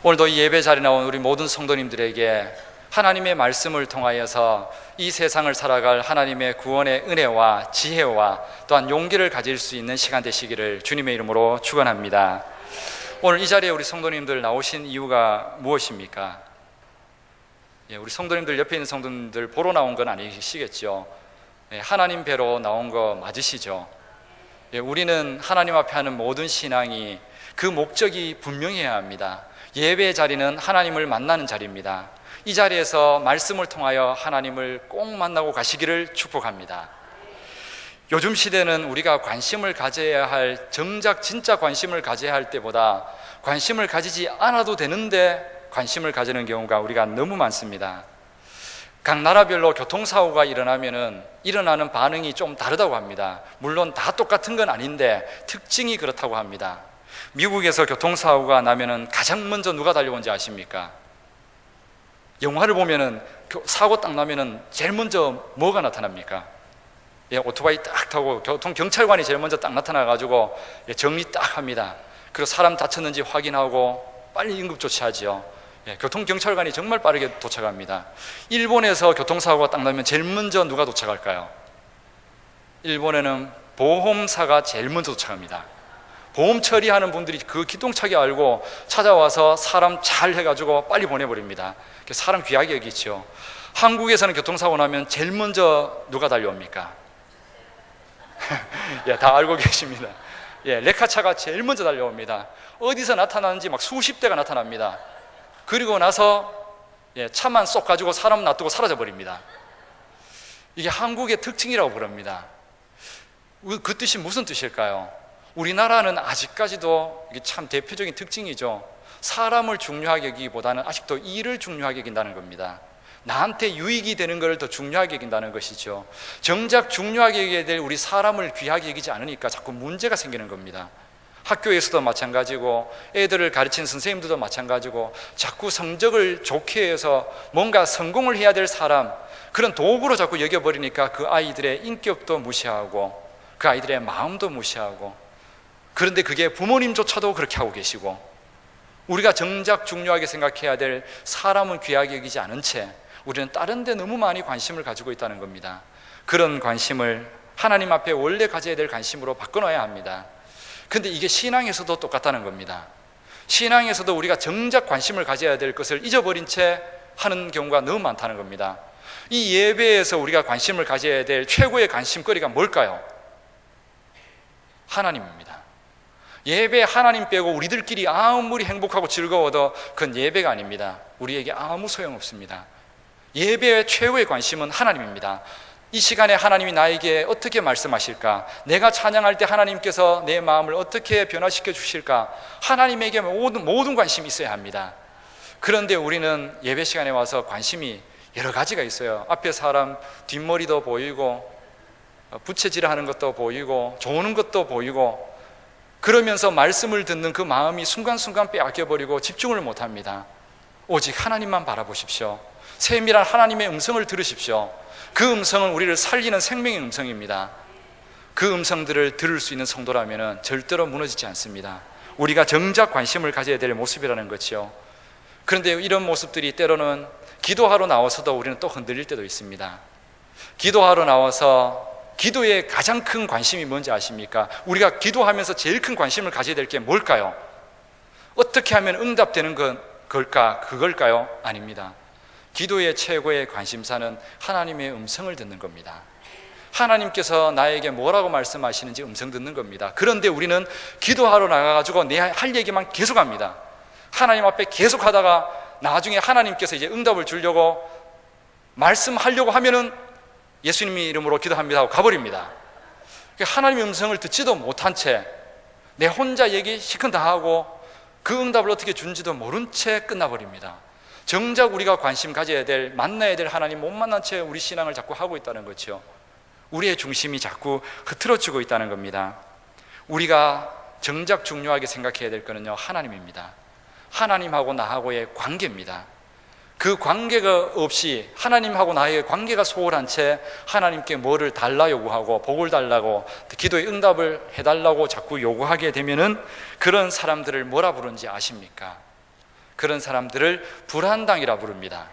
오늘도 이 예배 자리에 나온 우리 모든 성도님들에게 하나님의 말씀을 통하여서 이 세상을 살아갈 하나님의 구원의 은혜와 지혜와 또한 용기를 가질 수 있는 시간 되시기를 주님의 이름으로 축원합니다. 오늘 이 자리에 우리 성도님들 나오신 이유가 무엇입니까? 우리 성도님들, 옆에 있는 성도님들 보러 나온 건 아니시겠죠? 하나님 뵈러 나온 거 맞으시죠? 우리는 하나님 앞에 하는 모든 신앙이 그 목적이 분명해야 합니다. 예배의 자리는 하나님을 만나는 자리입니다. 이 자리에서 말씀을 통하여 하나님을 꼭 만나고 가시기를 축복합니다. 요즘 시대는 우리가 관심을 가져야 할, 정작 진짜 관심을 가져야 할 때보다 관심을 가지지 않아도 되는데 관심을 가지는 경우가 우리가 너무 많습니다. 각 나라별로 교통사고가 일어나는 반응이 좀 다르다고 합니다. 물론 다 똑같은 건 아닌데 특징이 그렇다고 합니다. 미국에서 교통사고가 나면은 가장 먼저 누가 달려온지 아십니까? 영화를 보면은 사고 딱 나면은 제일 먼저 뭐가 나타납니까? 오토바이 딱 타고 교통경찰관이 제일 먼저 딱 나타나가지고 정리 딱 합니다. 그리고 사람 다쳤는지 확인하고 빨리 응급조치하지요. 교통경찰관이 정말 빠르게 도착합니다. 일본에서 교통사고가 딱 나면 제일 먼저 누가 도착할까요? 일본에는 보험사가 제일 먼저 도착합니다. 보험 처리하는 분들이 그 기똥차게 알고 찾아와서 사람 잘 해가지고 빨리 보내버립니다. 사람 귀하게 여기죠. 한국에서는 교통사고 나면 제일 먼저 누가 달려옵니까? 다 알고 계십니다. 레카차가 제일 먼저 달려옵니다. 어디서 나타나는지 막 수십 대가 나타납니다. 그리고 나서 차만 쏙 가지고 사람 놔두고 사라져 버립니다. 이게 한국의 특징이라고 부릅니다. 그 뜻이 무슨 뜻일까요? 우리나라는 아직까지도 이게 참 대표적인 특징이죠. 사람을 중요하게 여기기보다는 아직도 일을 중요하게 여긴다는 겁니다. 나한테 유익이 되는 것을 더 중요하게 여긴다는 것이죠. 정작 중요하게 여겨야 될 우리 사람을 귀하게 여기지 않으니까 자꾸 문제가 생기는 겁니다. 학교에서도 마찬가지고 애들을 가르치는 선생님들도 마찬가지고 자꾸 성적을 좋게 해서 뭔가 성공을 해야 될 사람, 그런 도구로 자꾸 여겨버리니까 그 아이들의 인격도 무시하고 그 아이들의 마음도 무시하고, 그런데 그게 부모님조차도 그렇게 하고 계시고, 우리가 정작 중요하게 생각해야 될 사람은 귀하게 여기지 않은 채 우리는 다른 데 너무 많이 관심을 가지고 있다는 겁니다. 그런 관심을 하나님 앞에 원래 가져야 될 관심으로 바꿔놔야 합니다. 그런데 이게 신앙에서도 똑같다는 겁니다. 신앙에서도 우리가 정작 관심을 가져야 될 것을 잊어버린 채 하는 경우가 너무 많다는 겁니다. 이 예배에서 우리가 관심을 가져야 될 최고의 관심거리가 뭘까요? 하나님입니다. 예배 하나님 빼고 우리들끼리 아무리 행복하고 즐거워도 그건 예배가 아닙니다. 우리에게 아무 소용없습니다. 예배의 최고의 관심은 하나님입니다. 이 시간에 하나님이 나에게 어떻게 말씀하실까? 내가 찬양할 때 하나님께서 내 마음을 어떻게 변화시켜 주실까? 하나님에게 모든 관심이 있어야 합니다. 그런데 우리는 예배 시간에 와서 관심이 여러 가지가 있어요. 앞에 사람 뒷머리도 보이고 부채질하는 것도 보이고 조는 것도 보이고, 그러면서 말씀을 듣는 그 마음이 순간순간 빼앗겨버리고 집중을 못합니다. 오직 하나님만 바라보십시오. 세밀한 하나님의 음성을 들으십시오. 그 음성은 우리를 살리는 생명의 음성입니다. 그 음성들을 들을 수 있는 성도라면 절대로 무너지지 않습니다. 우리가 정작 관심을 가져야 될 모습이라는 것이요. 그런데 이런 모습들이 때로는 기도하러 나와서도 우리는 또 흔들릴 때도 있습니다. 기도하러 나와서 기도의 가장 큰 관심이 뭔지 아십니까? 우리가 기도하면서 제일 큰 관심을 가져야 될 게 뭘까요? 어떻게 하면 응답되는 걸까? 그걸까요? 아닙니다. 기도의 최고의 관심사는 하나님의 음성을 듣는 겁니다. 하나님께서 나에게 뭐라고 말씀하시는지 음성 듣는 겁니다. 그런데 우리는 기도하러 나가가지고 내 할 얘기만 계속합니다. 하나님 앞에 계속하다가 나중에 하나님께서 이제 응답을 주려고 말씀하려고 하면은 예수님의 이름으로 기도합니다 하고 가버립니다. 하나님의 음성을 듣지도 못한 채 내 혼자 얘기 시큰 다 하고 그 응답을 어떻게 준지도 모른 채 끝나버립니다. 정작 우리가 관심 가져야 될, 만나야 될 하나님 못 만난 채 우리 신앙을 자꾸 하고 있다는 거죠. 우리의 중심이 자꾸 흐트러지고 있다는 겁니다. 우리가 정작 중요하게 생각해야 될 것은요, 하나님입니다. 하나님하고 나하고의 관계입니다. 그 관계가 없이 하나님하고 나의 관계가 소홀한 채 하나님께 뭐를 달라 요구하고 복을 달라고 기도의 응답을 해달라고 자꾸 요구하게 되면은 그런 사람들을 뭐라 부르는지 아십니까? 그런 사람들을 불한당이라 부릅니다.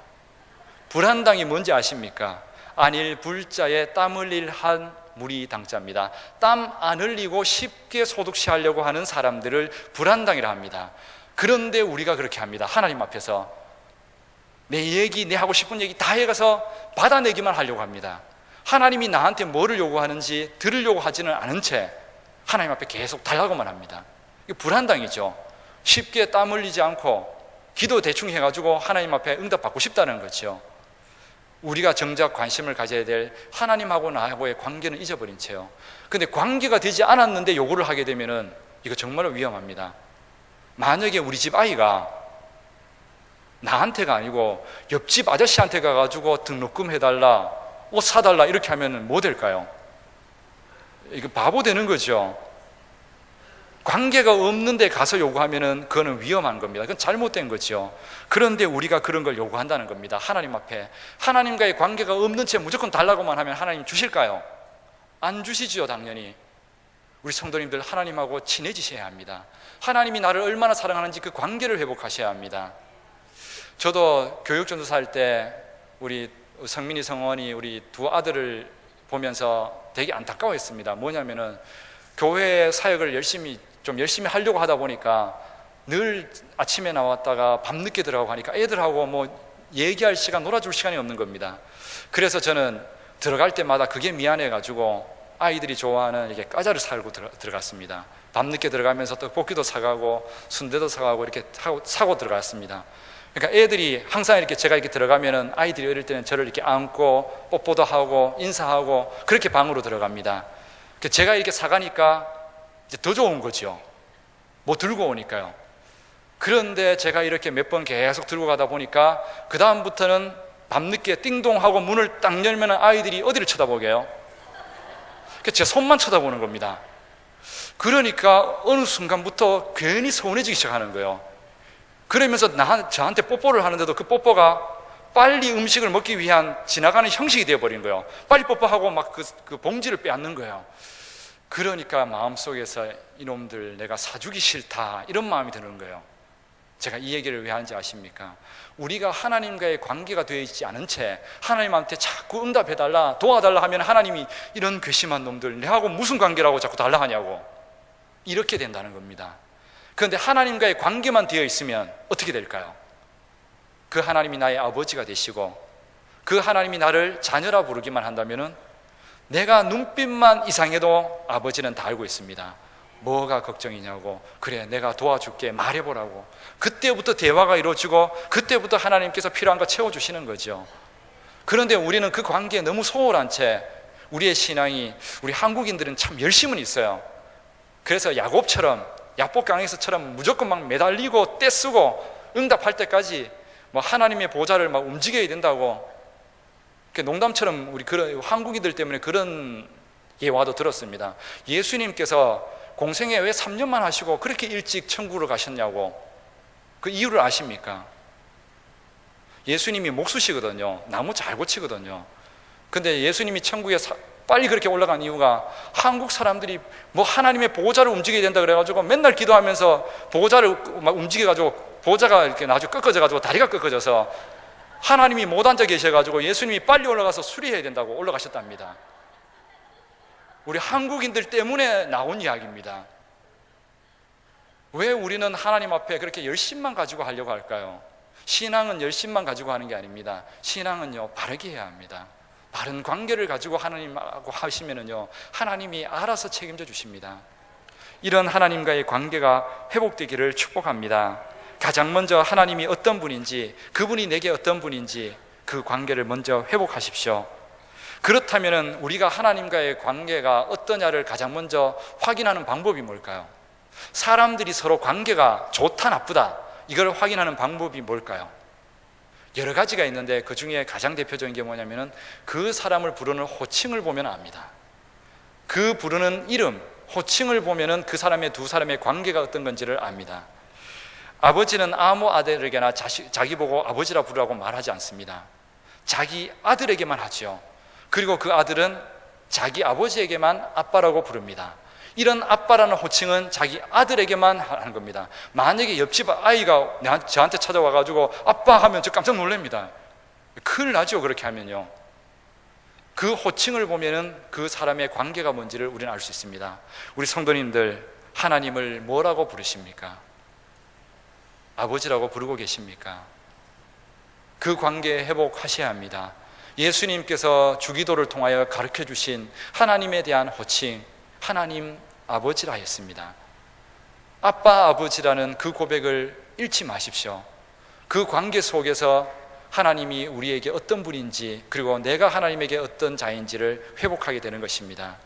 불한당이 뭔지 아십니까? 안일 불자에 땀 흘릴 한 무리 당자입니다. 땀 안 흘리고 쉽게 소득시하려고 하는 사람들을 불한당이라 합니다. 그런데 우리가 그렇게 합니다. 하나님 앞에서 내 얘기, 내 하고 싶은 얘기 다 해가서 받아내기만 하려고 합니다. 하나님이 나한테 뭐를 요구하는지 들으려고 하지는 않은 채 하나님 앞에 계속 달라고만 합니다. 이게 불한당이죠. 쉽게 땀 흘리지 않고 기도 대충 해가지고 하나님 앞에 응답받고 싶다는 거죠. 우리가 정작 관심을 가져야 될 하나님하고 나하고의 관계는 잊어버린 채요. 근데 관계가 되지 않았는데 요구를 하게 되면은 이거 정말로 위험합니다. 만약에 우리 집 아이가 나한테가 아니고 옆집 아저씨한테 가가지고 등록금 해달라, 옷 사달라 이렇게 하면 뭐 될까요? 이거 바보 되는 거죠. 관계가 없는데 가서 요구하면은 그거는 위험한 겁니다. 그건 잘못된 거죠. 그런데 우리가 그런 걸 요구한다는 겁니다. 하나님 앞에. 하나님과의 관계가 없는 채 무조건 달라고만 하면 하나님 주실까요? 안 주시죠, 당연히. 우리 성도님들 하나님하고 친해지셔야 합니다. 하나님이 나를 얼마나 사랑하는지 그 관계를 회복하셔야 합니다. 저도 교육전도사 할 때 우리 성민이 성원이 우리 두 아들을 보면서 되게 안타까워했습니다. 뭐냐면은 교회 사역을 열심히 하려고 하다 보니까 늘 아침에 나왔다가 밤늦게 들어가고 하니까 애들하고 뭐 얘기할 시간, 놀아줄 시간이 없는 겁니다. 그래서 저는 들어갈 때마다 그게 미안해가지고 아이들이 좋아하는 이렇게 과자를 사고 들어갔습니다. 밤늦게 들어가면서 떡볶이도 사가고 순대도 사가고 이렇게 사고 들어갔습니다. 그러니까 애들이 항상 이렇게 제가 이렇게 들어가면은 아이들이 어릴 때는 저를 이렇게 안고 뽀뽀도 하고 인사하고 그렇게 방으로 들어갑니다. 제가 이렇게 사가니까 이제 더 좋은 거죠. 뭐 들고 오니까요. 그런데 제가 이렇게 몇 번 계속 들고 가다 보니까 그 다음부터는 밤늦게 띵동하고 문을 딱 열면 아이들이 어디를 쳐다보게요? 제 손만 쳐다보는 겁니다. 그러니까 어느 순간부터 괜히 서운해지기 시작하는 거예요. 그러면서 저한테 뽀뽀를 하는데도 그 뽀뽀가 빨리 음식을 먹기 위한 지나가는 형식이 되어버린 거예요. 빨리 뽀뽀하고 막 그 봉지를 빼앗는 거예요. 그러니까 마음속에서 이놈들 내가 사주기 싫다 이런 마음이 드는 거예요. 제가 이 얘기를 왜 하는지 아십니까? 우리가 하나님과의 관계가 되어 있지 않은 채 하나님한테 자꾸 응답해달라, 도와달라 하면 하나님이 이런 괘씸한 놈들 내하고 무슨 관계라고 자꾸 달라 하냐고 이렇게 된다는 겁니다. 그런데 하나님과의 관계만 되어 있으면 어떻게 될까요? 그 하나님이 나의 아버지가 되시고 그 하나님이 나를 자녀라 부르기만 한다면은 내가 눈빛만 이상해도 아버지는 다 알고 있습니다. 뭐가 걱정이냐고, 그래 내가 도와줄게 말해보라고. 그때부터 대화가 이루어지고 그때부터 하나님께서 필요한 거 채워주시는 거죠. 그런데 우리는 그 관계에 너무 소홀한 채 우리의 신앙이, 우리 한국인들은 참 열심은 있어요. 그래서 야곱처럼 야복강에서처럼 무조건 막 매달리고 떼쓰고 응답할 때까지 뭐 하나님의 보좌를 막 움직여야 된다고 농담처럼 우리 한국인들 때문에 그런 예화도 들었습니다. 예수님께서 공생에 왜 3년만 하시고 그렇게 일찍 천국으로 가셨냐고 그 이유를 아십니까? 예수님이 목수시거든요. 나무 잘 고치거든요. 근데 예수님이 천국에 빨리 그렇게 올라간 이유가 한국 사람들이 뭐 하나님의 보호자를 움직여야 된다 그래가지고 맨날 기도하면서 보호자를 막 움직여가지고 보호자가 이렇게 나중에 꺾어져가지고 다리가 꺾어져서 하나님이 못 앉아 계셔가지고 예수님이 빨리 올라가서 수리해야 된다고 올라가셨답니다. 우리 한국인들 때문에 나온 이야기입니다. 왜 우리는 하나님 앞에 그렇게 열심만 가지고 하려고 할까요? 신앙은 열심만 가지고 하는 게 아닙니다. 신앙은요 바르게 해야 합니다. 바른 관계를 가지고 하나님하고 하시면은요 하나님이 알아서 책임져 주십니다. 이런 하나님과의 관계가 회복되기를 축복합니다. 가장 먼저 하나님이 어떤 분인지, 그분이 내게 어떤 분인지 그 관계를 먼저 회복하십시오. 그렇다면 우리가 하나님과의 관계가 어떠냐를 가장 먼저 확인하는 방법이 뭘까요? 사람들이 서로 관계가 좋다 나쁘다 이걸 확인하는 방법이 뭘까요? 여러 가지가 있는데 그 중에 가장 대표적인 게 뭐냐면 그 사람을 부르는 호칭을 보면 압니다. 그 부르는 이름, 호칭을 보면 그 사람의 두 사람의 관계가 어떤 건지를 압니다. 아버지는 아무 아들에게나 자기 보고 아버지라 부르라고 말하지 않습니다. 자기 아들에게만 하죠. 그리고 그 아들은 자기 아버지에게만 아빠라고 부릅니다. 이런 아빠라는 호칭은 자기 아들에게만 하는 겁니다. 만약에 옆집 아이가 저한테 찾아와가지고 아빠 하면 저 깜짝 놀랍니다. 큰일 나죠, 그렇게 하면요. 그 호칭을 보면은 그 사람의 관계가 뭔지를 우리는 알 수 있습니다. 우리 성도님들, 하나님을 뭐라고 부르십니까? 아버지라고 부르고 계십니까? 그 관계 회복하셔야 합니다. 예수님께서 주기도를 통하여 가르쳐 주신 하나님에 대한 호칭, 하나님 아버지라 했습니다. 아빠 아버지라는 그 고백을 잃지 마십시오. 그 관계 속에서 하나님이 우리에게 어떤 분인지, 그리고 내가 하나님에게 어떤 자인지를 회복하게 되는 것입니다.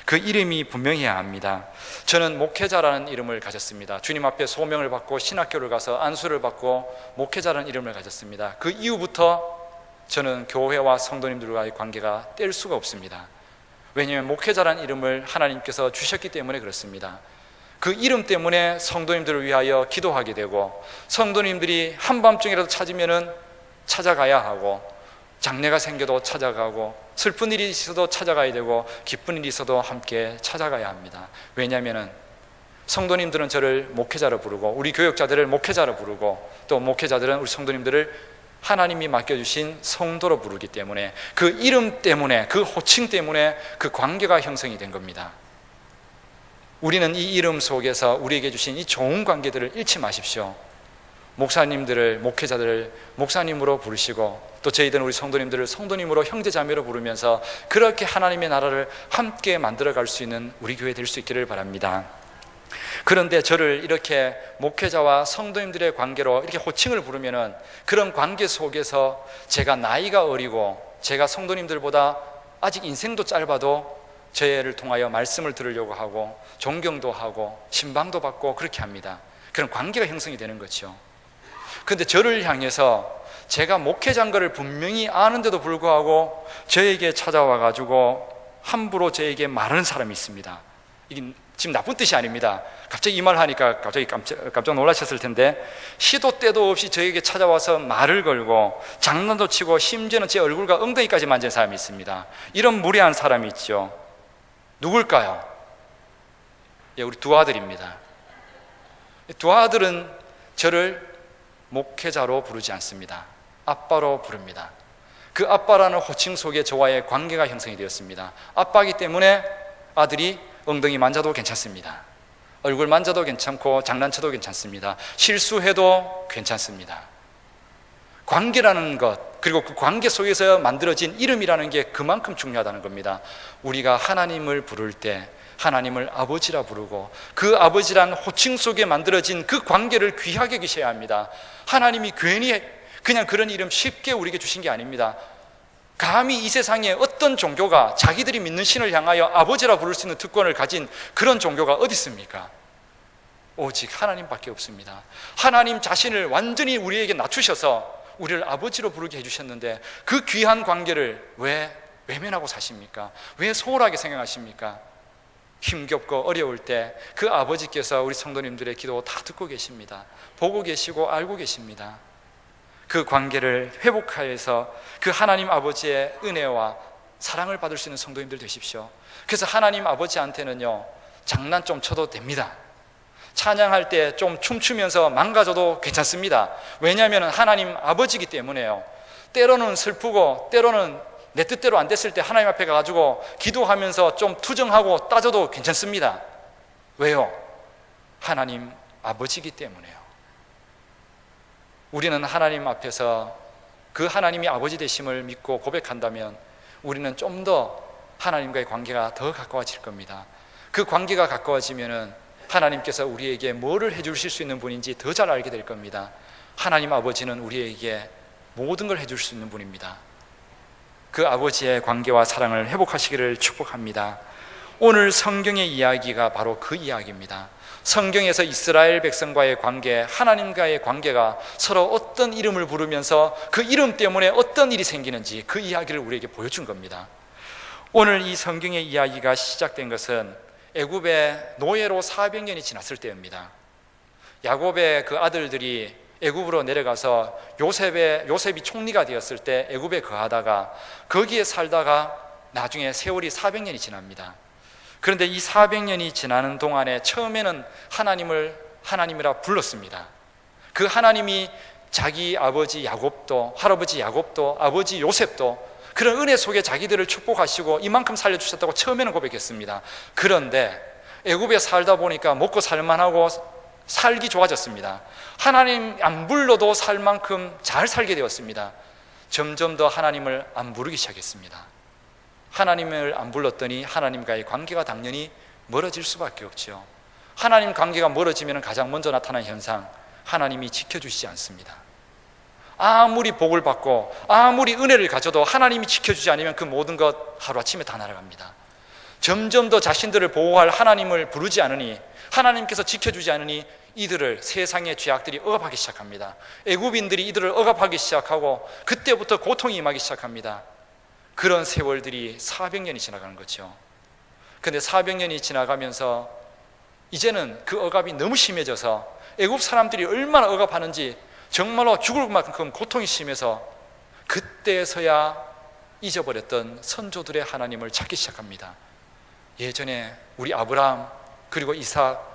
그 이름이 분명해야 합니다. 저는 목회자라는 이름을 가졌습니다. 주님 앞에 소명을 받고 신학교를 가서 안수를 받고 목회자라는 이름을 가졌습니다. 그 이후부터 저는 교회와 성도님들과의 관계가 뗄 수가 없습니다. 왜냐하면 목회자라는 이름을 하나님께서 주셨기 때문에 그렇습니다. 그 이름 때문에 성도님들을 위하여 기도하게 되고, 성도님들이 한밤중이라도 찾으면은 찾아가야 하고, 장례가 생겨도 찾아가고, 슬픈 일이 있어도 찾아가야 되고, 기쁜 일이 있어도 함께 찾아가야 합니다. 왜냐하면 성도님들은 저를 목회자로 부르고, 우리 교역자들을 목회자로 부르고, 또 목회자들은 우리 성도님들을 하나님이 맡겨주신 성도로 부르기 때문에, 그 이름 때문에, 그 호칭 때문에 그 관계가 형성이 된 겁니다. 우리는 이 이름 속에서 우리에게 주신 이 좋은 관계들을 잃지 마십시오. 목사님들을, 목회자들을 목사님으로 부르시고, 또 저희들은 우리 성도님들을 성도님으로 형제자매로 부르면서 그렇게 하나님의 나라를 함께 만들어갈 수 있는 우리 교회 될 수 있기를 바랍니다. 그런데 저를 이렇게 목회자와 성도님들의 관계로 이렇게 호칭을 부르면은, 그런 관계 속에서 제가 나이가 어리고 제가 성도님들보다 아직 인생도 짧아도 저희를 통하여 말씀을 들으려고 하고 존경도 하고 신방도 받고 그렇게 합니다. 그런 관계가 형성이 되는 거죠. 그런데 저를 향해서 제가 목회자인 것을 분명히 아는데도 불구하고 저에게 찾아와 가지고 함부로 저에게 말하는 사람이 있습니다. 이게 지금 나쁜 뜻이 아닙니다. 갑자기 이 말을 하니까 갑자기 깜짝 놀라셨을 텐데, 시도 때도 없이 저에게 찾아와서 말을 걸고 장난도 치고 심지어는 제 얼굴과 엉덩이까지 만진 사람이 있습니다. 이런 무례한 사람이 있죠. 누굴까요? 예, 우리 두 아들입니다. 두 아들은 저를 목회자로 부르지 않습니다. 아빠로 부릅니다. 그 아빠라는 호칭 속에 저와의 관계가 형성이 되었습니다. 아빠이기 때문에 아들이 엉덩이 만져도 괜찮습니다. 얼굴 만져도 괜찮고 장난쳐도 괜찮습니다. 실수해도 괜찮습니다. 관계라는 것, 그리고 그 관계 속에서 만들어진 이름이라는 게 그만큼 중요하다는 겁니다. 우리가 하나님을 부를 때 하나님을 아버지라 부르고, 그 아버지란 호칭 속에 만들어진 그 관계를 귀하게 여기셔야 합니다. 하나님이 괜히 그냥 그런 이름 쉽게 우리에게 주신 게 아닙니다. 감히 이 세상에 어떤 종교가 자기들이 믿는 신을 향하여 아버지라 부를 수 있는 특권을 가진 그런 종교가 어디 있습니까? 오직 하나님밖에 없습니다. 하나님 자신을 완전히 우리에게 낮추셔서 우리를 아버지로 부르게 해주셨는데, 그 귀한 관계를 왜 외면하고 사십니까? 왜 소홀하게 생각하십니까? 힘겹고 어려울 때 그 아버지께서 우리 성도님들의 기도 다 듣고 계십니다. 보고 계시고 알고 계십니다. 그 관계를 회복하여서 그 하나님 아버지의 은혜와 사랑을 받을 수 있는 성도님들 되십시오. 그래서 하나님 아버지한테는요, 장난 좀 쳐도 됩니다. 찬양할 때 좀 춤추면서 망가져도 괜찮습니다. 왜냐하면 하나님 아버지이기 때문에요. 때로는 슬프고 때로는 내 뜻대로 안 됐을 때 하나님 앞에 가가지고 기도하면서 좀 투정하고 따져도 괜찮습니다. 왜요? 하나님 아버지이기 때문에요. 우리는 하나님 앞에서 그 하나님이 아버지 되심을 믿고 고백한다면 우리는 좀 더 하나님과의 관계가 더 가까워질 겁니다. 그 관계가 가까워지면은 하나님께서 우리에게 뭐를 해주실 수 있는 분인지 더 잘 알게 될 겁니다. 하나님 아버지는 우리에게 모든 걸 해줄 수 있는 분입니다. 그 아버지의 관계와 사랑을 회복하시기를 축복합니다. 오늘 성경의 이야기가 바로 그 이야기입니다. 성경에서 이스라엘 백성과의 관계, 하나님과의 관계가 서로 어떤 이름을 부르면서 그 이름 때문에 어떤 일이 생기는지 그 이야기를 우리에게 보여준 겁니다. 오늘 이 성경의 이야기가 시작된 것은 애굽의 노예로 400년이 지났을 때입니다. 야곱의 그 아들들이 애굽으로 내려가서 요셉이 총리가 되었을 때 애굽에 거하다가 거기에 살다가 나중에 세월이 400년이 지납니다. 그런데 이 400년이 지나는 동안에 처음에는 하나님을 하나님이라 불렀습니다. 그 하나님이 자기 아버지 야곱도, 할아버지 야곱도, 아버지 요셉도 그런 은혜 속에 자기들을 축복하시고 이만큼 살려주셨다고 처음에는 고백했습니다. 그런데 애굽에 살다 보니까 먹고 살만하고 살기 좋아졌습니다. 하나님 안 불러도 살 만큼 잘 살게 되었습니다. 점점 더 하나님을 안 부르기 시작했습니다. 하나님을 안 불렀더니 하나님과의 관계가 당연히 멀어질 수밖에 없죠. 하나님 관계가 멀어지면 가장 먼저 나타나는 현상, 하나님이 지켜주시지 않습니다. 아무리 복을 받고 아무리 은혜를 가져도 하나님이 지켜주지 않으면 그 모든 것 하루아침에 다 날아갑니다. 점점 더 자신들을 보호할 하나님을 부르지 않으니, 하나님께서 지켜주지 않으니 이들을 세상의 죄악들이 억압하기 시작합니다. 애굽인들이 이들을 억압하기 시작하고 그때부터 고통이 임하기 시작합니다. 그런 세월들이 400년이 지나가는 거죠. 그런데 400년이 지나가면서 이제는 그 억압이 너무 심해져서 애굽 사람들이 얼마나 억압하는지 정말로 죽을 만큼 고통이 심해서 그때서야 잊어버렸던 선조들의 하나님을 찾기 시작합니다. 예전에 우리 아브라함, 그리고 이삭,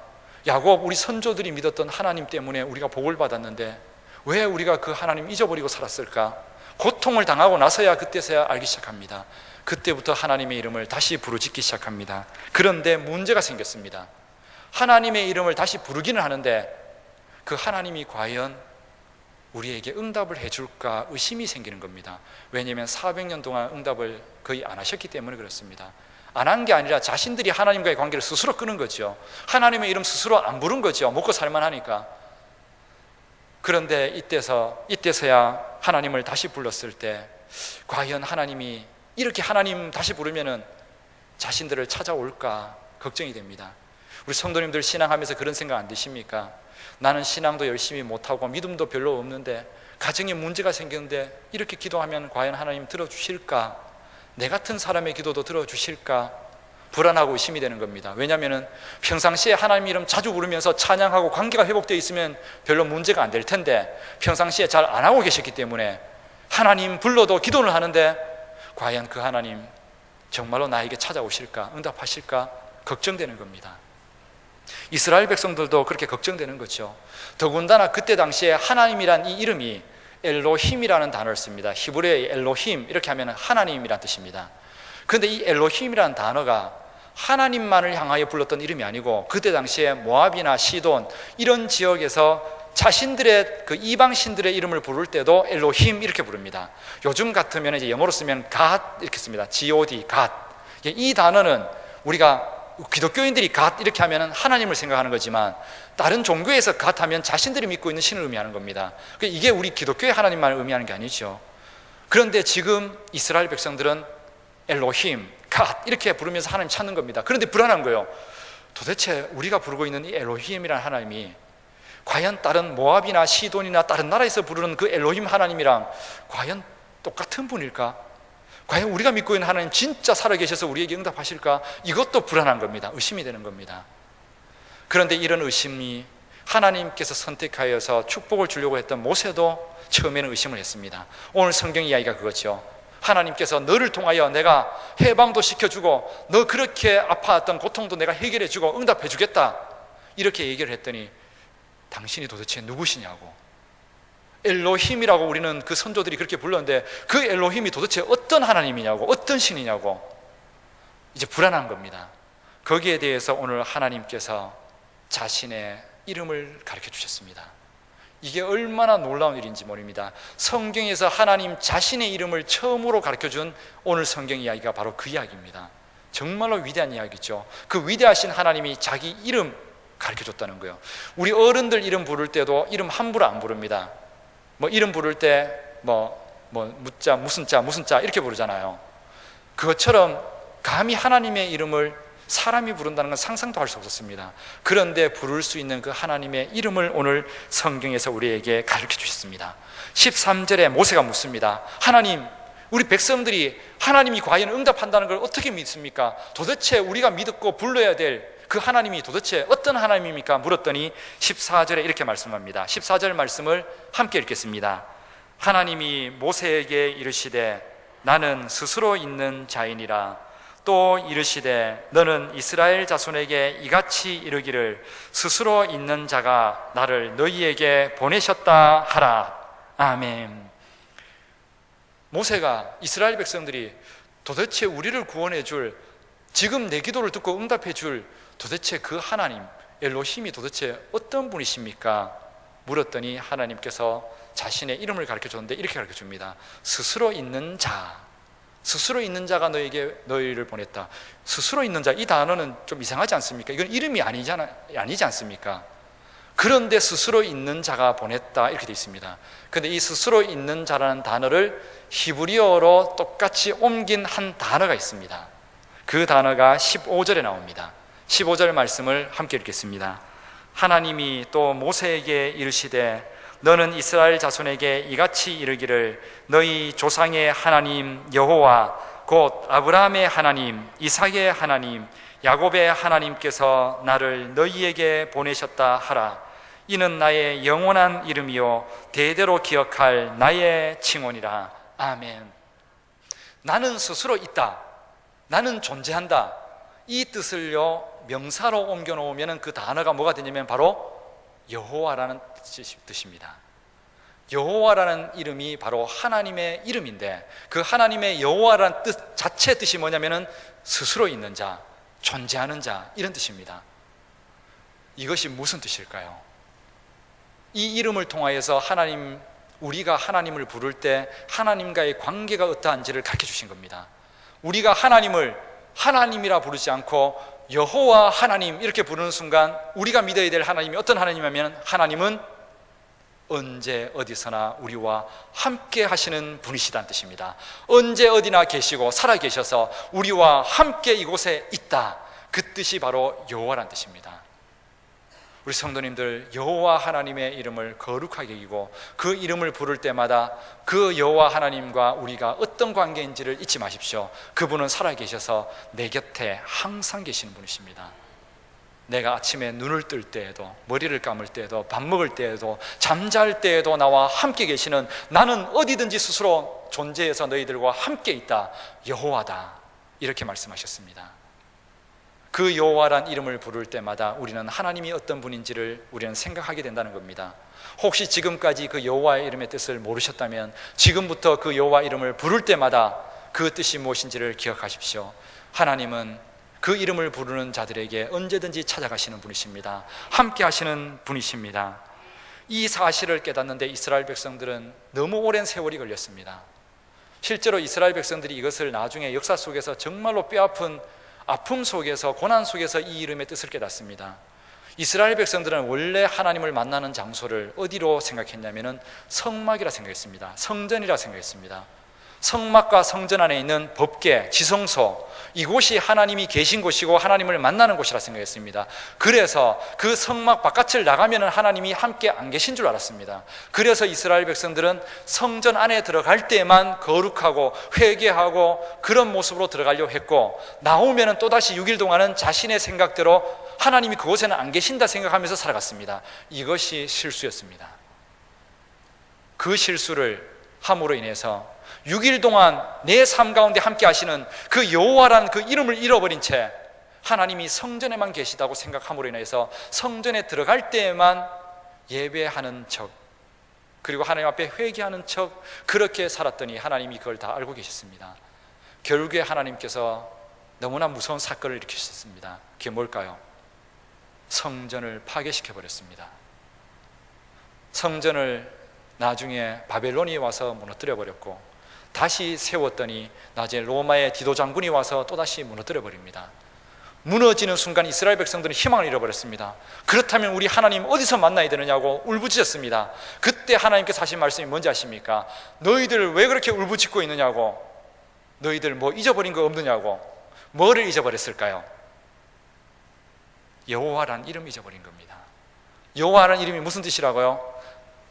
야곱, 우리 선조들이 믿었던 하나님 때문에 우리가 복을 받았는데 왜 우리가 그 하나님 잊어버리고 살았을까? 고통을 당하고 나서야 그때서야 알기 시작합니다. 그때부터 하나님의 이름을 다시 부르짖기 시작합니다. 그런데 문제가 생겼습니다. 하나님의 이름을 다시 부르기는 하는데 그 하나님이 과연 우리에게 응답을 해줄까 의심이 생기는 겁니다. 왜냐하면 400년 동안 응답을 거의 안 하셨기 때문에 그렇습니다. 안 한 게 아니라 자신들이 하나님과의 관계를 스스로 끄는 거죠. 하나님의 이름 스스로 안 부른 거죠. 먹고 살만하니까. 그런데 이때서야 하나님을 다시 불렀을 때 과연 하나님이 이렇게 하나님 다시 부르면은 자신들을 찾아올까 걱정이 됩니다. 우리 성도님들 신앙하면서 그런 생각 안 드십니까? 나는 신앙도 열심히 못하고 믿음도 별로 없는데 가정에 문제가 생겼는데 이렇게 기도하면 과연 하나님 들어주실까? 내 같은 사람의 기도도 들어주실까? 불안하고 의심이 되는 겁니다. 왜냐하면 평상시에 하나님 이름 자주 부르면서 찬양하고 관계가 회복되어 있으면 별로 문제가 안 될 텐데 평상시에 잘 안 하고 계셨기 때문에 하나님 불러도 기도를 하는데 과연 그 하나님 정말로 나에게 찾아오실까? 응답하실까? 걱정되는 겁니다. 이스라엘 백성들도 그렇게 걱정되는 거죠. 더군다나 그때 당시에 하나님이란 이 이름이 엘로힘이라는 단어를 씁니다. 히브리어의 엘로힘, 이렇게 하면 하나님이란 뜻입니다. 그런데 이 엘로힘이라는 단어가 하나님만을 향하여 불렀던 이름이 아니고 그때 당시에 모압이나 시돈 이런 지역에서 자신들의 그 이방신들의 이름을 부를 때도 엘로힘 이렇게 부릅니다. 요즘 같으면 이제 영어로 쓰면 God 이렇게 씁니다. God, God. 이 단어는 우리가 기독교인들이 God 이렇게 하면 하나님을 생각하는 거지만 다른 종교에서 God 하면 자신들이 믿고 있는 신을 의미하는 겁니다. 이게 우리 기독교의 하나님만을 의미하는 게 아니죠. 그런데 지금 이스라엘 백성들은 엘로힘, God 이렇게 부르면서 하나님 찾는 겁니다. 그런데 불안한 거예요. 도대체 우리가 부르고 있는 이 엘로힘이라는 하나님이 과연 다른 모압이나 시돈이나 다른 나라에서 부르는 그 엘로힘 하나님이랑 과연 똑같은 분일까? 과연 우리가 믿고 있는 하나님 진짜 살아계셔서 우리에게 응답하실까? 이것도 불안한 겁니다. 의심이 되는 겁니다. 그런데 이런 의심이 하나님께서 선택하여서 축복을 주려고 했던 모세도 처음에는 의심을 했습니다. 오늘 성경 이야기가 그거죠. 하나님께서 너를 통하여 내가 해방도 시켜주고 너 그렇게 아파했던 고통도 내가 해결해주고 응답해주겠다 이렇게 얘기를 했더니 당신이 도대체 누구시냐고, 엘로힘이라고 우리는 그 선조들이 그렇게 불렀는데 그 엘로힘이 도대체 어떤 하나님이냐고, 어떤 신이냐고 이제 불안한 겁니다. 거기에 대해서 오늘 하나님께서 자신의 이름을 가르쳐 주셨습니다. 이게 얼마나 놀라운 일인지 모릅니다. 성경에서 하나님 자신의 이름을 처음으로 가르쳐준 오늘 성경 이야기가 바로 그 이야기입니다. 정말로 위대한 이야기죠. 그 위대하신 하나님이 자기 이름 가르쳐줬다는 거예요. 우리 어른들 이름 부를 때도 이름 함부로 안 부릅니다. 이름 부를 때 무자, 무슨 자 이렇게 부르잖아요. 그것처럼 감히 하나님의 이름을 사람이 부른다는 건 상상도 할 수 없었습니다. 그런데 부를 수 있는 그 하나님의 이름을 오늘 성경에서 우리에게 가르쳐 주셨습니다. 13절에 모세가 묻습니다. 하나님, 우리 백성들이 하나님이 과연 응답한다는 걸 어떻게 믿습니까? 도대체 우리가 믿고 불러야 될 그 하나님이 도대체 어떤 하나님입니까? 물었더니 14절에 이렇게 말씀합니다. 14절 말씀을 함께 읽겠습니다. 하나님이 모세에게 이르시되 나는 스스로 있는 자이니라 또 이르시되 너는 이스라엘 자손에게 이같이 이르기를 스스로 있는 자가 나를 너희에게 보내셨다 하라. 아멘. 모세가 이스라엘 백성들이 도대체 우리를 구원해 줄, 지금 내 기도를 듣고 응답해 줄 도대체 그 하나님 엘로힘이 도대체 어떤 분이십니까? 물었더니 하나님께서 자신의 이름을 가르쳐 줬는데 이렇게 가르쳐 줍니다. 스스로 있는 자, 스스로 있는 자가 너희를 보냈다. 스스로 있는 자, 이 단어는 좀 이상하지 않습니까? 이건 이름이 아니지 않습니까? 그런데 스스로 있는 자가 보냈다 이렇게 되어 있습니다. 그런데 이 스스로 있는 자라는 단어를 히브리어로 똑같이 옮긴 한 단어가 있습니다. 그 단어가 15절에 나옵니다. 15절 말씀을 함께 읽겠습니다. 하나님이 또 모세에게 이르시되 너는 이스라엘 자손에게 이같이 이르기를 너희 조상의 하나님 여호와 곧 아브라함의 하나님, 이삭의 하나님, 야곱의 하나님께서 나를 너희에게 보내셨다 하라. 이는 나의 영원한 이름이요 대대로 기억할 나의 칭언이라. 아멘. 나는 스스로 있다, 나는 존재한다, 이 뜻을요 명사로 옮겨 놓으면 그 단어가 뭐가 되냐면 바로 여호와라는 뜻입니다. 여호와라는 이름이 바로 하나님의 이름인데, 그 하나님의 여호와라는 뜻 자체 뜻이 뭐냐면은 스스로 있는 자, 존재하는 자, 이런 뜻입니다. 이것이 무슨 뜻일까요? 이 이름을 통하여서 우리가 하나님을 부를 때 하나님과의 관계가 어떠한지를 가르쳐 주신 겁니다. 우리가 하나님을 하나님이라 부르지 않고 여호와 하나님 이렇게 부르는 순간 우리가 믿어야 될 하나님이 어떤 하나님이냐면, 하나님은 언제 어디서나 우리와 함께 하시는 분이시다는 뜻입니다. 언제 어디나 계시고 살아 계셔서 우리와 함께 이곳에 있다, 그 뜻이 바로 여호와라는 뜻입니다. 우리 성도님들, 여호와 하나님의 이름을 거룩하게 여기고 그 이름을 부를 때마다 그 여호와 하나님과 우리가 어떤 관계인지를 잊지 마십시오. 그분은 살아계셔서 내 곁에 항상 계시는 분이십니다. 내가 아침에 눈을 뜰 때에도, 머리를 감을 때에도, 밥 먹을 때에도, 잠잘 때에도 나와 함께 계시는, 나는 어디든지 스스로 존재해서 너희들과 함께 있다, 여호와다, 이렇게 말씀하셨습니다. 그 여호와란 이름을 부를 때마다 우리는 하나님이 어떤 분인지를 우리는 생각하게 된다는 겁니다. 혹시 지금까지 그 여호와의 이름의 뜻을 모르셨다면 지금부터 그 여호와 이름을 부를 때마다 그 뜻이 무엇인지를 기억하십시오. 하나님은 그 이름을 부르는 자들에게 언제든지 찾아가시는 분이십니다. 함께 하시는 분이십니다. 이 사실을 깨닫는데 이스라엘 백성들은 너무 오랜 세월이 걸렸습니다. 실제로 이스라엘 백성들이 이것을 나중에 역사 속에서 정말로 뼈아픈 아픔 속에서, 고난 속에서 이 이름의 뜻을 깨닫습니다. 이스라엘 백성들은 원래 하나님을 만나는 장소를 어디로 생각했냐면 성막이라 생각했습니다. 성전이라 생각했습니다. 성막과 성전 안에 있는 법궤, 지성소, 이곳이 하나님이 계신 곳이고 하나님을 만나는 곳이라 생각했습니다. 그래서 그 성막 바깥을 나가면 하나님이 함께 안 계신 줄 알았습니다. 그래서 이스라엘 백성들은 성전 안에 들어갈 때만 거룩하고 회개하고 그런 모습으로 들어가려고 했고, 나오면 또다시 6일 동안은 자신의 생각대로 하나님이 그곳에는 안 계신다 생각하면서 살아갔습니다. 이것이 실수였습니다. 그 실수를 함으로 인해서 6일 동안 내 삶 가운데 함께 하시는 그 여호와라는 그 이름을 잃어버린 채 하나님이 성전에만 계시다고 생각함으로 인해서 성전에 들어갈 때에만 예배하는 척, 그리고 하나님 앞에 회개하는 척, 그렇게 살았더니 하나님이 그걸 다 알고 계셨습니다. 결국에 하나님께서 너무나 무서운 사건을 일으키셨습니다. 그게 뭘까요? 성전을 파괴시켜버렸습니다. 성전을 나중에 바벨론이 와서 무너뜨려 버렸고, 다시 세웠더니 나중에 로마의 디도 장군이 와서 또다시 무너뜨려 버립니다. 무너지는 순간 이스라엘 백성들은 희망을 잃어버렸습니다. 그렇다면 우리 하나님 어디서 만나야 되느냐고 울부짖었습니다. 그때 하나님께서 하신 말씀이 뭔지 아십니까? 너희들 왜 그렇게 울부짖고 있느냐고, 너희들 뭐 잊어버린 거 없느냐고. 뭐를 잊어버렸을까요? 여호와라는 이름을 잊어버린 겁니다. 여호와라는 이름이 무슨 뜻이라고요?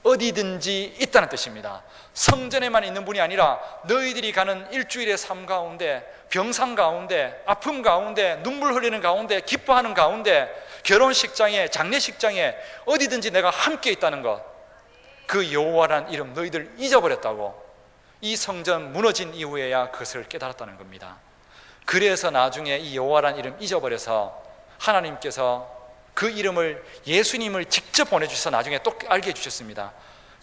어디든지 있다는 뜻입니다. 성전에만 있는 분이 아니라 너희들이 가는 일주일의 삶 가운데, 병상 가운데, 아픔 가운데, 눈물 흘리는 가운데, 기뻐하는 가운데, 결혼식장에, 장례식장에 어디든지 내가 함께 있다는 것, 그 여호와라는 이름 너희들 잊어버렸다고. 이 성전 무너진 이후에야 그것을 깨달았다는 겁니다. 그래서 나중에 이 여호와라는 이름 잊어버려서 하나님께서 그 이름을 예수님을 직접 보내주셔서 나중에 또 알게 해주셨습니다.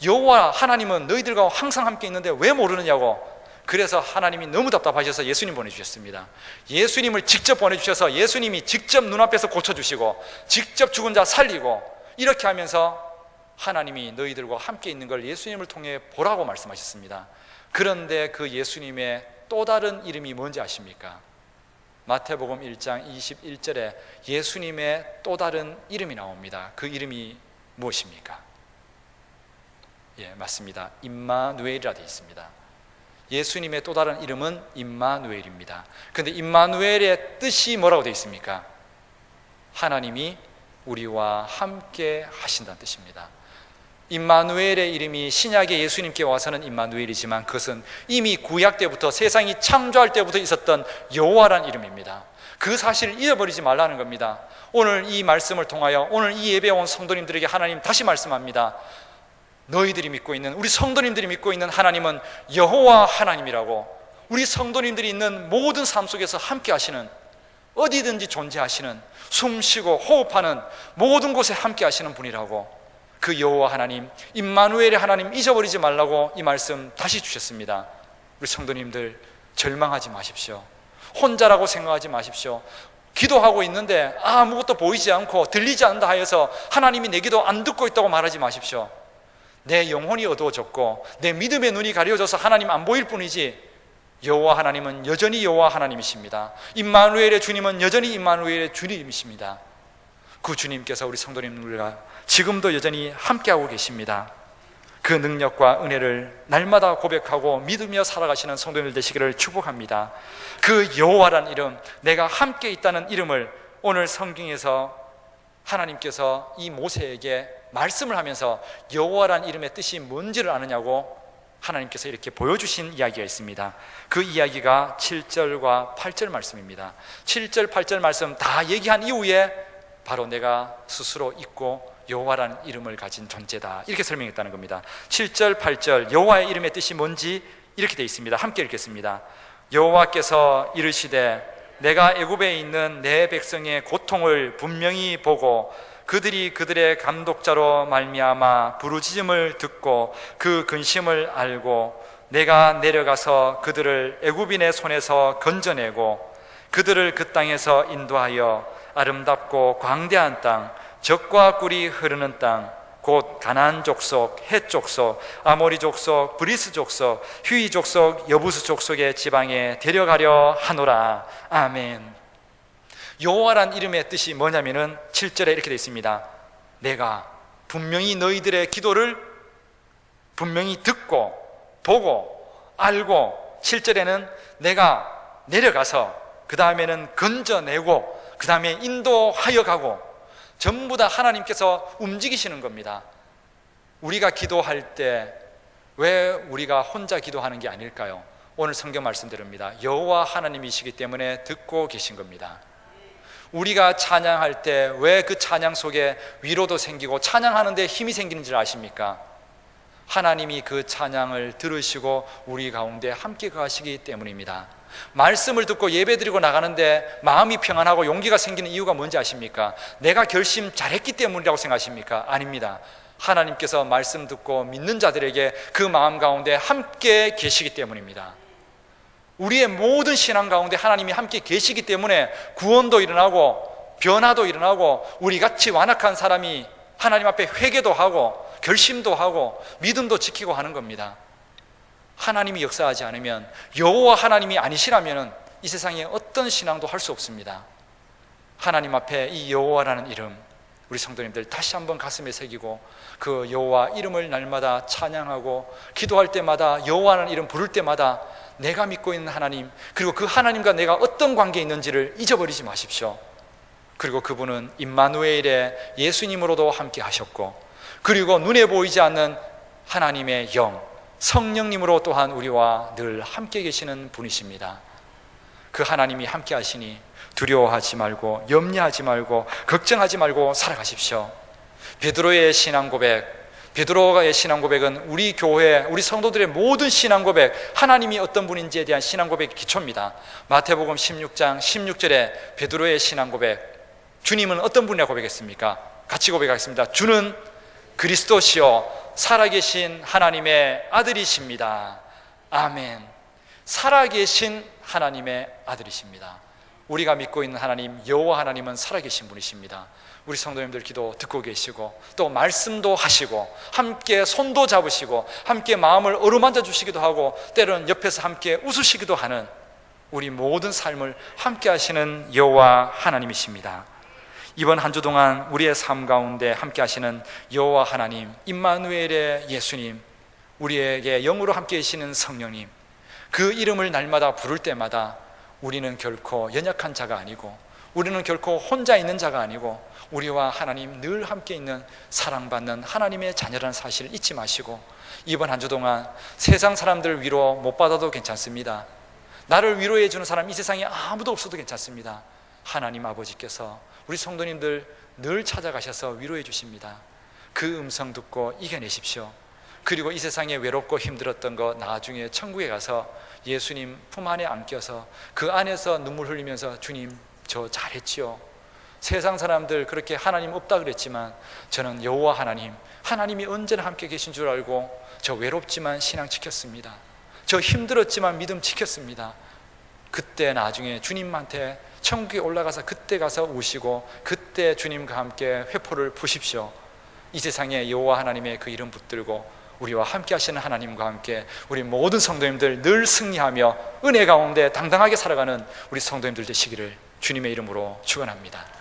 여호와 하나님은 너희들과 항상 함께 있는데 왜 모르느냐고. 그래서 하나님이 너무 답답하셔서 예수님 보내주셨습니다. 예수님을 직접 보내주셔서 예수님이 직접 눈앞에서 고쳐주시고 직접 죽은 자 살리고 이렇게 하면서 하나님이 너희들과 함께 있는 걸 예수님을 통해 보라고 말씀하셨습니다. 그런데 그 예수님의 또 다른 이름이 뭔지 아십니까? 마태복음 1장 21절에 예수님의 또 다른 이름이 나옵니다. 그 이름이 무엇입니까? 예, 맞습니다. 임마누엘이라 되어 있습니다. 예수님의 또 다른 이름은 임마누엘입니다. 그런데 임마누엘의 뜻이 뭐라고 되어 있습니까? 하나님이 우리와 함께 하신다는 뜻입니다. 임마누엘의 이름이 신약의 예수님께 와서는 임마누엘이지만 그것은 이미 구약 때부터 세상이 창조할 때부터 있었던 여호와라는 이름입니다. 그 사실을 잃어버리지 말라는 겁니다. 오늘 이 말씀을 통하여 오늘 이 예배에 온 성도님들에게 하나님 다시 말씀합니다. 너희들이 믿고 있는, 우리 성도님들이 믿고 있는 하나님은 여호와 하나님이라고. 우리 성도님들이 있는 모든 삶 속에서 함께 하시는, 어디든지 존재하시는, 숨쉬고 호흡하는 모든 곳에 함께 하시는 분이라고. 그 여호와 하나님, 임마누엘의 하나님 잊어버리지 말라고 이 말씀 다시 주셨습니다. 우리 성도님들 절망하지 마십시오. 혼자라고 생각하지 마십시오. 기도하고 있는데 아무것도 보이지 않고 들리지 않는다 하여서 하나님이 내 기도 안 듣고 있다고 말하지 마십시오. 내 영혼이 어두워졌고 내 믿음의 눈이 가려져서 하나님 안 보일 뿐이지 여호와 하나님은 여전히 여호와 하나님이십니다. 임마누엘의 주님은 여전히 임마누엘의 주님이십니다. 그 주님께서 우리 성도님들과 지금도 여전히 함께하고 계십니다. 그 능력과 은혜를 날마다 고백하고 믿으며 살아가시는 성도님들 되시기를 축복합니다. 그 여호와라는 이름, 내가 함께 있다는 이름을 오늘 성경에서 하나님께서 이 모세에게 말씀을 하면서 여호와라는 이름의 뜻이 뭔지를 아느냐고 하나님께서 이렇게 보여주신 이야기가 있습니다. 그 이야기가 7절과 8절 말씀입니다. 7절, 8절 말씀 다 얘기한 이후에 바로 내가 스스로 있고 여호와라는 이름을 가진 존재다, 이렇게 설명했다는 겁니다. 7절, 8절 여호와의 이름의 뜻이 뭔지 이렇게 되어 있습니다. 함께 읽겠습니다. 여호와께서 이르시되 내가 애굽에 있는 내 백성의 고통을 분명히 보고 그들이 그들의 감독자로 말미암아 부르짖음을 듣고 그 근심을 알고 내가 내려가서 그들을 애굽인의 손에서 건져내고 그들을 그 땅에서 인도하여 아름답고 광대한 땅, 젖과 꿀이 흐르는 땅, 곧 가나안 족속, 헷 족속, 아모리 족속, 브리스 족속, 휘 족속, 여부스 족속의 지방에 데려가려 하노라. 아멘. 여호와란 이름의 뜻이 뭐냐면은 7절에 이렇게 되어 있습니다. 내가 분명히 너희들의 기도를 분명히 듣고 보고 알고, 7절에는 내가 내려가서 그 다음에는 건져내고 그 다음에 인도하여 가고, 전부 다 하나님께서 움직이시는 겁니다. 우리가 기도할 때 왜 우리가 혼자 기도하는 게 아닐까요? 오늘 성경 말씀대로입니다. 여호와 하나님이시기 때문에 듣고 계신 겁니다. 우리가 찬양할 때 왜 그 찬양 속에 위로도 생기고 찬양하는데 힘이 생기는지를 아십니까? 하나님이 그 찬양을 들으시고 우리 가운데 함께 거하시기 때문입니다. 말씀을 듣고 예배드리고 나가는데 마음이 평안하고 용기가 생기는 이유가 뭔지 아십니까? 내가 결심 잘했기 때문이라고 생각하십니까? 아닙니다. 하나님께서 말씀 듣고 믿는 자들에게 그 마음 가운데 함께 계시기 때문입니다. 우리의 모든 신앙 가운데 하나님이 함께 계시기 때문에 구원도 일어나고 변화도 일어나고 우리같이 완악한 사람이 하나님 앞에 회개도 하고 결심도 하고 믿음도 지키고 하는 겁니다. 하나님이 역사하지 않으면, 여호와 하나님이 아니시라면 이 세상에 어떤 신앙도 할 수 없습니다. 하나님 앞에 이 여호와라는 이름, 우리 성도님들 다시 한번 가슴에 새기고 그 여호와 이름을 날마다 찬양하고 기도할 때마다 여호와라는 이름 부를 때마다 내가 믿고 있는 하나님, 그리고 그 하나님과 내가 어떤 관계에 있는지를 잊어버리지 마십시오. 그리고 그분은 임마누엘의 예수님으로도 함께 하셨고, 그리고 눈에 보이지 않는 하나님의 영, 성령님으로 또한 우리와 늘 함께 계시는 분이십니다. 그 하나님이 함께 하시니 두려워하지 말고 염려하지 말고 걱정하지 말고 살아가십시오. 베드로의 신앙 고백, 베드로의 신앙 고백은 우리 교회, 우리 성도들의 모든 신앙 고백, 하나님이 어떤 분인지에 대한 신앙 고백이 기초입니다. 마태복음 16장 16절에 베드로의 신앙 고백, 주님은 어떤 분이라고 고백했습니까? 같이 고백하겠습니다. 주는 그리스도시요 살아계신 하나님의 아들이십니다. 아멘. 살아계신 하나님의 아들이십니다. 우리가 믿고 있는 하나님, 여호와 하나님은 살아계신 분이십니다. 우리 성도님들 기도 듣고 계시고 또 말씀도 하시고 함께 손도 잡으시고 함께 마음을 어루만져 주시기도 하고 때로는 옆에서 함께 웃으시기도 하는 우리 모든 삶을 함께 하시는 여호와 하나님이십니다. 이번 한 주 동안 우리의 삶 가운데 함께 하시는 여호와 하나님, 임마누엘의 예수님, 우리에게 영으로 함께 계시는 성령님, 그 이름을 날마다 부를 때마다 우리는 결코 연약한 자가 아니고 우리는 결코 혼자 있는 자가 아니고 우리와 하나님 늘 함께 있는 사랑받는 하나님의 자녀라는 사실을 잊지 마시고 이번 한 주 동안 세상 사람들 위로 못 받아도 괜찮습니다. 나를 위로해 주는 사람 이 세상에 아무도 없어도 괜찮습니다. 하나님 아버지께서 우리 성도님들 늘 찾아가셔서 위로해 주십니다. 그 음성 듣고 이겨내십시오. 그리고 이 세상에 외롭고 힘들었던 거 나중에 천국에 가서 예수님 품 안에 안겨서 그 안에서 눈물 흘리면서 주님 저 잘했지요. 세상 사람들 그렇게 하나님 없다 그랬지만 저는 여호와 하나님, 하나님이 언제나 함께 계신 줄 알고 저 외롭지만 신앙 지켰습니다. 저 힘들었지만 믿음 지켰습니다. 그때 나중에 주님한테 천국에 올라가서 그때 가서 우시고 그때 주님과 함께 회포를 푸십시오. 이 세상에 여호와 하나님의 그 이름 붙들고 우리와 함께 하시는 하나님과 함께 우리 모든 성도님들 늘 승리하며 은혜 가운데 당당하게 살아가는 우리 성도님들 되시기를 주님의 이름으로 축원합니다.